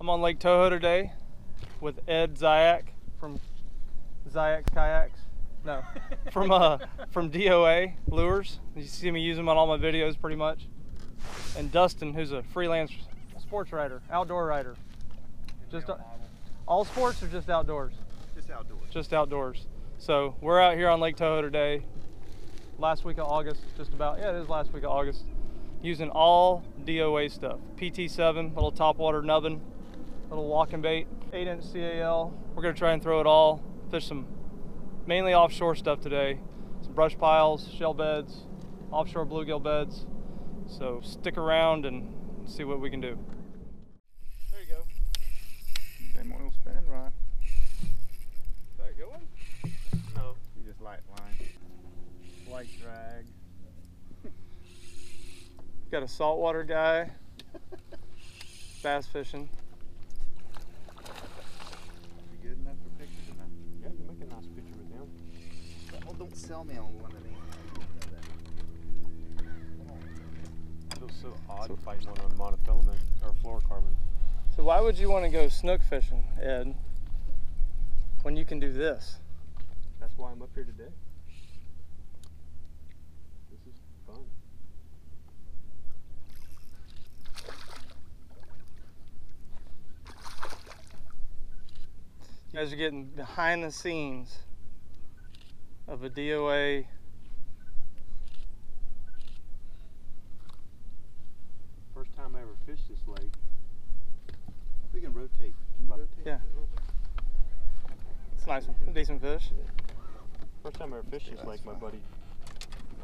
I'm on Lake Toho today with Ed Zayak from Zayak Kayaks. No, from DOA Lures. You see me use them on all my videos pretty much. And Dustin, who's a freelance sports writer, outdoor writer. Just all sports or just outdoors? Just outdoors. Just outdoors. So we're out here on Lake Toho today. Last week of August, just about. Yeah, it is last week of August. Using all DOA stuff. PT7, little topwater nubbin, little walking bait, 8-inch CAL. We're gonna try and throw it all, fish some mainly offshore stuff today. Some brush piles, shell beds, offshore bluegill beds. So stick around and see what we can do. There you go. Same oil spinning rod. Is that a good one? No. You just light line. Light drag. Got a saltwater guy, bass fishing. You good enough for pictures enough? Yeah, you make a nice picture with them. Well, don't sell me on one of these. It feels so odd fighting one on monofilament or fluorocarbon. So why would you want to go snook fishing, Ed, when you can do this? That's why I'm up here today. This is fun. You guys are getting behind the scenes of a DOA. First time I ever fished this lake. We can rotate. Can you rotate? Yeah. It's nice, decent fish. First time I ever fished this lake, my buddy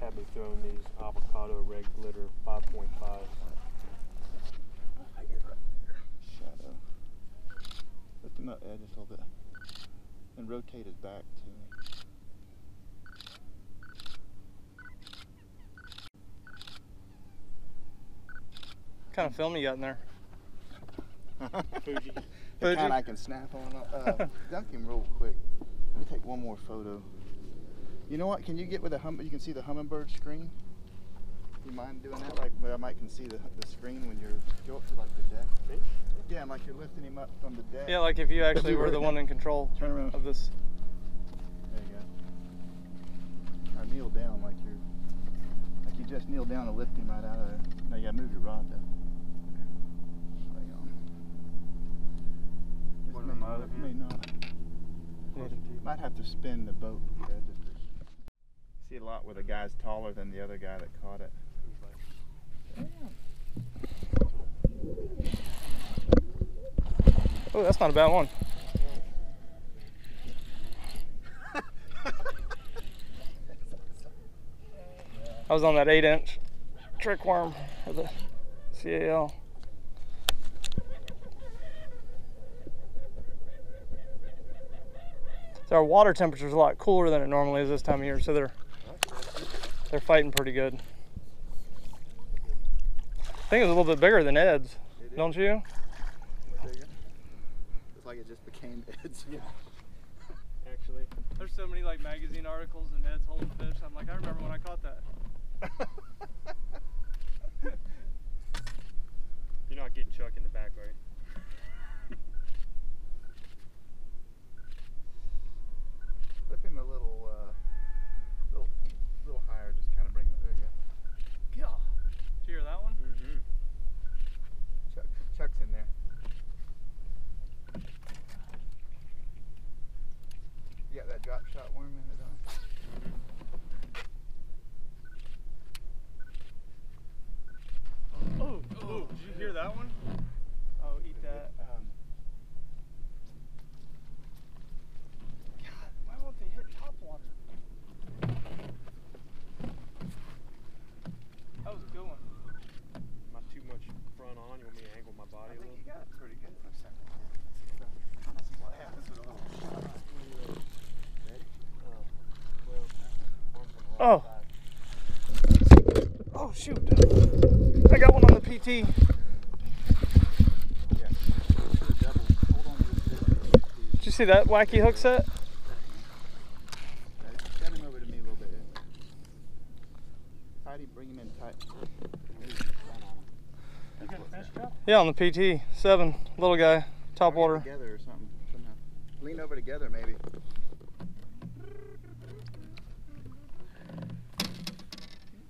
had me throwing these avocado red glitter 5.5. I get right there. Shadow. Lift him up, Ed, just a little bit. And rotate his back to me. What kind of film you got in there? Fuji. The kind I can snap on. Dunk him real quick. Let me take one more photo. You know what? Can you get with you can see the hummingbird screen? You mind doing that? Like where I might can see the screen when you're go up to like the deck. Me? Yeah, like you're lifting him up from the deck. Yeah, like if you actually were the one in control Turn around. of this. There you go. Or kneel down like you just kneel down and lift him right out of there. Now you gotta move your rod though. Hang on. One of my other May not. Might have to spin the boat. Yeah, see a lot where the guy's taller than the other guy that caught it. Oh, that's not a bad one. I was on that 8-inch trick worm or the CAL. So our water temperature is a lot cooler than it normally is this time of year, so they're fighting pretty good. I think it was a little bit bigger than Ed's, don't you? Bigger. It's like it just became Ed's. Yeah. Actually, there's so many like magazine articles and Ed's holding fish. I'm like, I remember when I caught that. you're not getting Chuck in the back, right? Flip him a little higher, just kind of bring it. There you go. Yeah. Did you hear that one? Mm-hmm. Chuck's in there. You got that drop shot worm in it, don't you? Oh, did you hear that one? Oh, eat that. God, why won't they hit top water? That was a good one. Not too much front on. You want me to angle my body a little? You got it pretty good for a second. See what happens with a little shot. Ready? Well, Oh. Oh shoot. I got one on the PT. Yeah. Hold on to this. Did you see that wacky hook set? Send him over to me a little bit. Tighty, bring him in tight. Yeah. Yeah, on the PT7, little guy, top water. Together or something, somehow. Lean over together, maybe.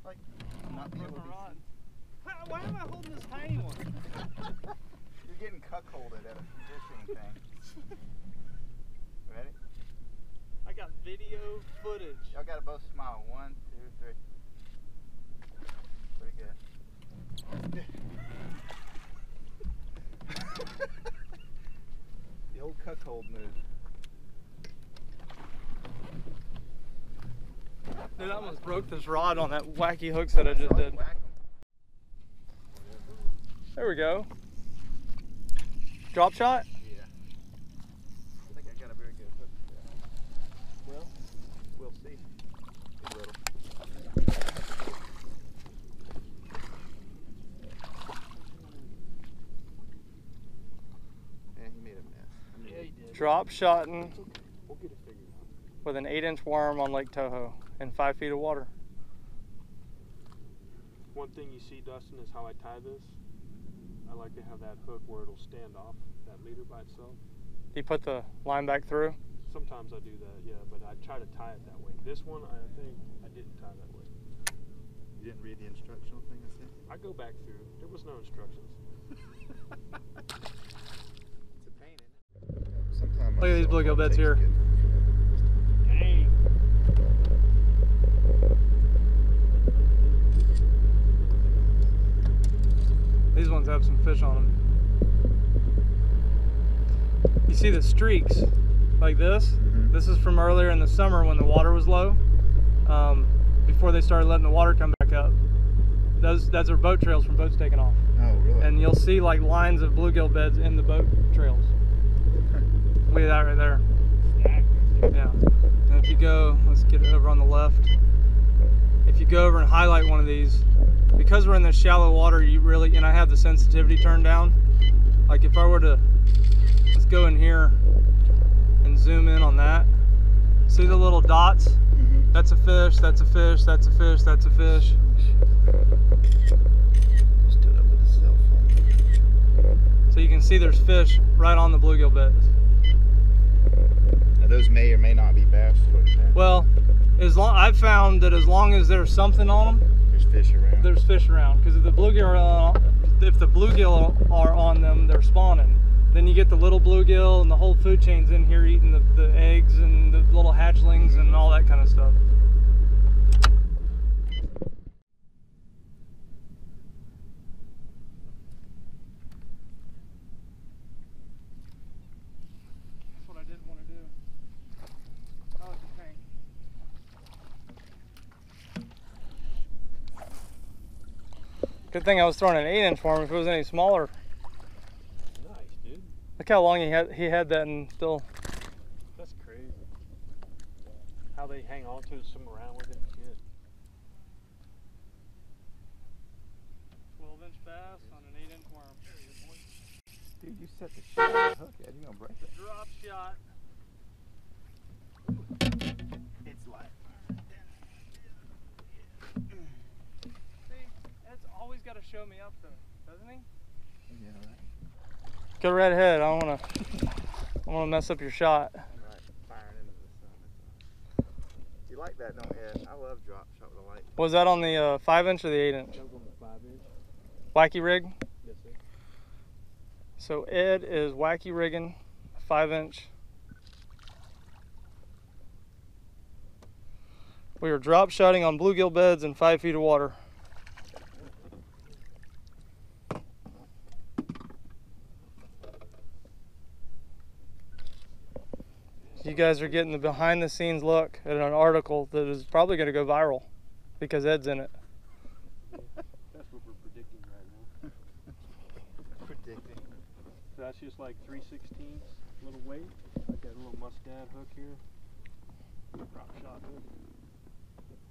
Like, not being able to Why am I holding this tiny one? You're getting cuckolded at a fishing thing. Ready? I got video footage. Y'all gotta both smile. 1, 2, 3. Pretty good. The old cuckold move. Dude, I almost broke this rod on that wacky hooks that I just did. There we go. Drop shot? Yeah. I think I got a very good hook there. Well, we'll see. A little. Yeah, he made a mess. Yeah, he did. Drop shotting We'll get it figured out. with an 8-inch worm on Lake Toho in 5 feet of water. One thing you see, Dustin, is how I tie this. I like to have that hook where it'll stand off that leader by itself. You put the line back through? Sometimes I do that, yeah, but I try to tie it that way. This one, I think I didn't tie that way. You didn't read the instructional thing I sent? I go back through. There was no instructions. It's a pain, isn't it? Sometimes Look at these bluegill beds here. Dang. These ones have some fish on them. You see the streaks like this? Mm-hmm. This is from earlier in the summer when the water was low, before they started letting the water come back up. Those are boat trails from boats taking off. Oh, really? And you'll see like lines of bluegill beds in the boat trails. Look at that right there. Yeah. And if you go, let's get it over on the left. If you go over and highlight one of these, because we're in this shallow water, you really, and I have the sensitivity turned down. Like if I were to, let's go in here and zoom in on that. See the little dots? Mm-hmm. That's a fish, that's a fish, that's a fish, that's a fish. Stood up with a cell phone. So you can see there's fish right on the bluegill beds. Now those may or may not be bass, is what you're saying? Well, I've found that as long as there's something on them, There's fish around. there's fish around. Because if the bluegill are on them, they're spawning. Then you get the little bluegill and the whole food chain's in here eating the eggs and the little hatchlings and all that kind of stuff. That's what I didn't want to do. Oh, it's a tank. Good thing I was throwing an 8-inch worm. If it was any smaller, Nice, dude. look how long he had that and still. That's crazy. How they hang on to it, swim around with it. Shit. 12-inch bass on an 8-inch worm. Dude, you set the shit on the hook, Ed. You're gonna break it. Drop shot. It's live. See, Ed's always got to show me up though, doesn't he? Yeah, right. Go right ahead. I don't want to mess up your shot. Right, firing into the sun. That's all. You like that, don't you, Ed? I love drop shot with a light. Was that on the 5-inch or the 8-inch? That was on the 5-inch. Wacky rig. Yes, sir. So Ed is wacky rigging 5-inch. We are drop shotting on bluegill beds in 5 feet of water. You guys are getting the behind the scenes look at an article that is probably going to go viral because Ed's in it. That's what we're predicting right now. Predicting. So that's just like 3/16 little weight. I got a little mustad hook here. Drop shot hook.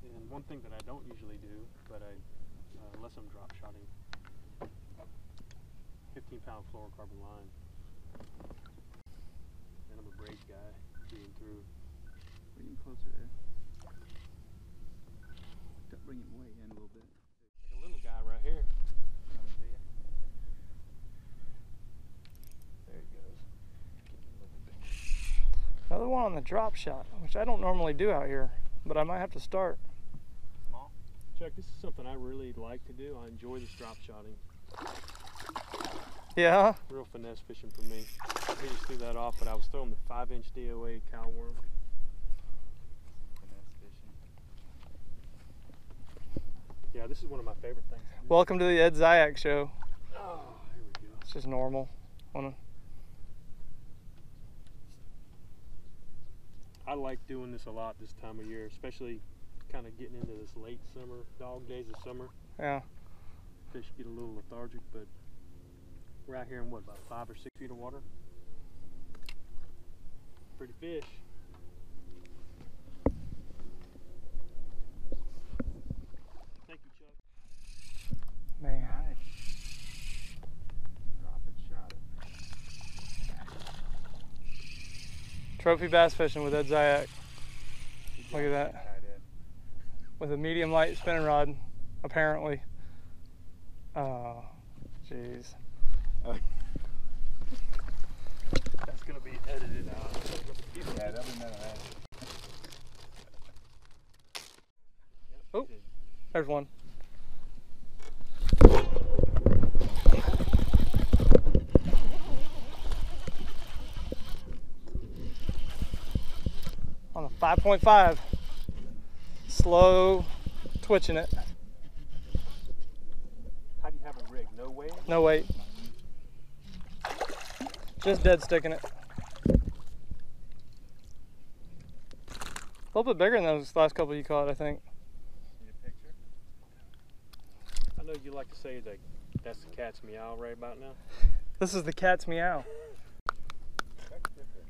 And one thing that I don't usually do, but unless I'm drop shotting, 15-pound fluorocarbon line. And I'm a braid guy, through and through. Bring him closer, Ed. Bring him way in a little bit. Like a little guy right here. one on the drop shot, which I don't normally do out here, but I might have to start. Small. Chuck, this is something I really like to do. I enjoy this drop shotting. Yeah? Real finesse fishing for me. We just threw that off, but I was throwing the 5-inch DOA cow worm. Finesse fishing. Yeah, this is one of my favorite things to do. Welcome to the Ed Zyak show. Oh, here we go. It's just normal. I like doing this a lot this time of year, especially kind of getting into this late summer, dog days of summer. Yeah. Fish get a little lethargic, but we're out here in what, about 5 or 6 feet of water? Pretty fish. Thank you, Chuck. Man. Nice. Drop it, shot it. Trophy bass fishing with Ed Zyak. Look at that. With a medium light spinning rod, apparently. Oh, jeez. That's going to be edited out. Yeah, that'll be none of that. Oh, there's one. On a 5.5. Slow twitching it. How do you have a rig? No weight? No weight. Just dead sticking it. A little bit bigger than those last couple you caught, I think. Need a picture? I know you like to say that that's the cat's meow right about now. This is the cat's meow. Chuck Pippin.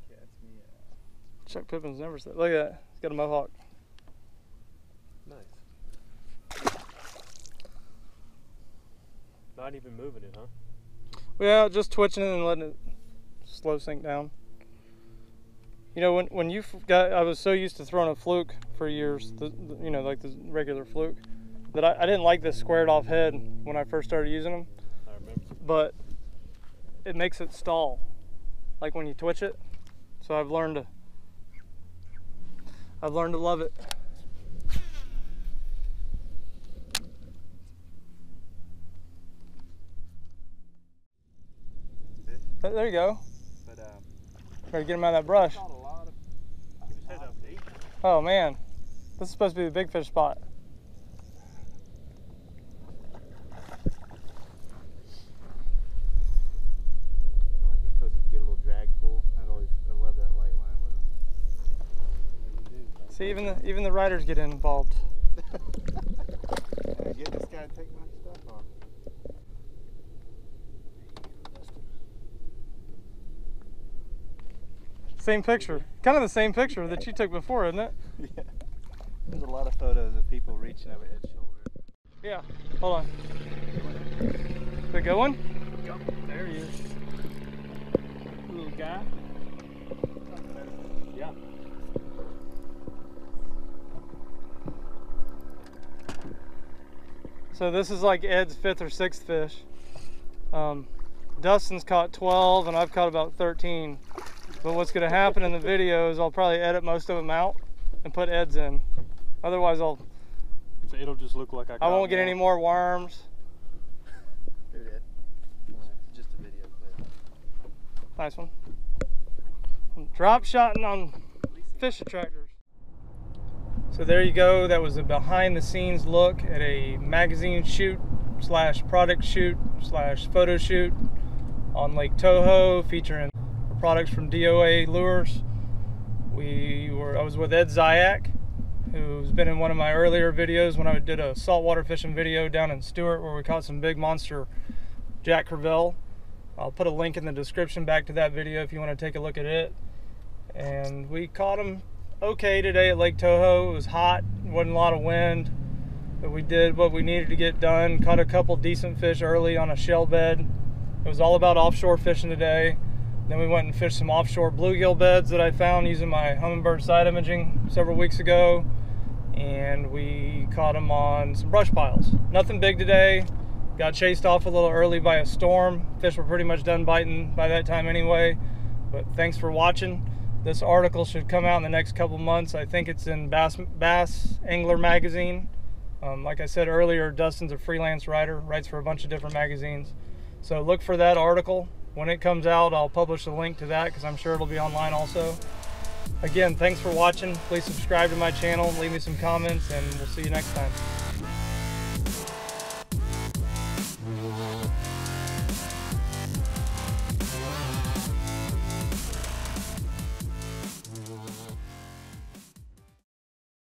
The cat's meow. Chuck Pippin's never said. Look at that. He's got a mohawk. Nice. Not even moving it, huh? Yeah, just twitching it and letting it slow sink down. You know, when you got, I was so used to throwing a fluke for years, you know, like the regular fluke, that I didn't like this squared off head when I first started using them. I remember. But it makes it stall, like when you twitch it. So I've learned to love it. There you go. But Better get him out of that brush. caught a lot of. He was headed up to 8. Oh man, this is supposed to be the big fish spot. I like it because you can get a little drag pull. I love that light line with them. See, even the riders get involved. Hey, get this guy to take my stuff off. Same picture, kind of the same picture that you took before, isn't it? Yeah. There's a lot of photos of people reaching over Ed's shoulder. Yeah. Hold on. Is it a good one? Yep, there he is. Little guy. Yeah. So this is like Ed's 5th or 6th fish. Dustin's caught 12 and I've caught about 13. But what's going to happen in the video is I'll probably edit most of them out and put Ed's in. Otherwise So it'll just look like I won't get any more worms. Here it is. Just a video clip. Nice one. I'm drop shotting on fish attractors. So there you go. That was a behind the scenes look at a magazine shoot / product shoot / photo shoot on Lake Toho featuring products from DOA lures. I was with Ed Zyak, who's been in one of my earlier videos when I did a saltwater fishing video down in Stewart where we caught some big monster Jack Crevalle. I'll put a link in the description back to that video if you want to take a look at it. And we caught them okay today at Lake Toho. It was hot, wasn't a lot of wind, but we did what we needed to get done. Caught a couple decent fish early on a shell bed. It was all about offshore fishing today. Then we went and fished some offshore bluegill beds that I found using my Humminbird side imaging several weeks ago. And we caught them on some brush piles. Nothing big today. Got chased off a little early by a storm. Fish were pretty much done biting by that time anyway. But thanks for watching. This article should come out in the next couple months. I think it's in Bass Angler magazine. Like I said earlier, Dustin's a freelance writer, writes for a bunch of different magazines. So look for that article. When it comes out, I'll publish a link to that because I'm sure it'll be online also. Again, thanks for watching. Please subscribe to my channel, leave me some comments, and we'll see you next time.